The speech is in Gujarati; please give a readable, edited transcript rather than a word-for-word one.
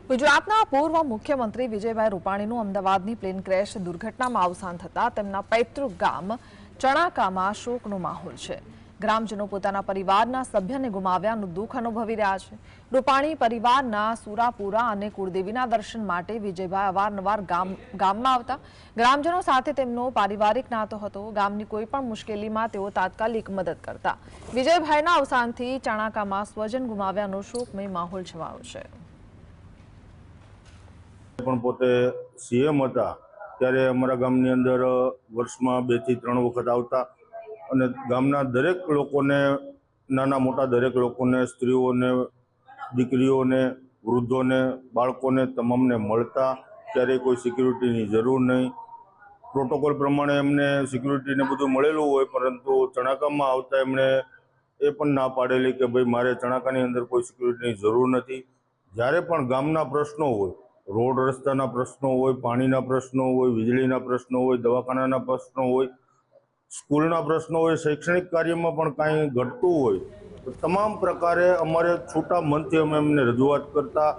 ગુજરાતના પૂર્વ મુખ્યમંત્રી વિજયભાઈ રૂપાણીનું અમદાવાદની પ્લેન ક્રેશ દુર્ઘટનામાં અવસાન થતા તેમના પૈતૃક ગામ ચણાકામાં શોકનો માહોલ છે। ગ્રામજનો પોતાના પરિવારના સભ્યને ગુમાવ્યાનું દુઃખ અનુભવી રહ્યા છે। રૂપાણી પરિવારના સુરાપુરા અને કુળદેવીના દર્શન માટે વિજયભાઈ અવારનવાર ગામમાં આવતા। ગ્રામજનો સાથે તેમનો પારિવારિક નાતો હતો। ગામની કોઈ પણ મુશ્કેલીમાં તેઓ તાત્કાલિક મદદ કરતા। વિજયભાઈના અવસાનથી ચણાકામાં સ્વજન ગુમાવ્યાનો શોકમય માહોલ છવાયો છે। પણ પોતે સીએમ હતા ત્યારે અમારા ગામની અંદર વર્ષમાં 2 થી 3 વખત આવતા અને ગામના દરેક લોકોને, નાના મોટા દરેક લોકોને, સ્ત્રીઓને, દીકરીઓને, વૃદ્ધોને, બાળકોને તમામને મળતા। ત્યારે કોઈ સિક્યુરિટીની જરૂર નહીં, પ્રોટોકોલ પ્રમાણે એમને સિક્યુરિટીને બધું મળેલું હોય, પરંતુ ચણાકામાં આવતા એમણે એ પણ ના પાડેલી કે ભાઈ મારે ચણાકાની અંદર કોઈ સિક્યુરિટીની જરૂર નથી। જ્યારે પણ ગામના પ્રશ્નો હોય, રોડ રસ્તાના પ્રશ્નો હોય, પાણીના પ્રશ્નો હોય, વીજળીના પ્રશ્નો હોય, દવાખાનાના પ્રશ્નો હોય, સ્કૂલના પ્રશ્નો હોય, શૈક્ષણિક કાર્યમાં પણ કાંઈ ઘટતું હોય તો તમામ પ્રકારે અમારે છૂટા મનથી અમે એમને રજૂઆત કરતા।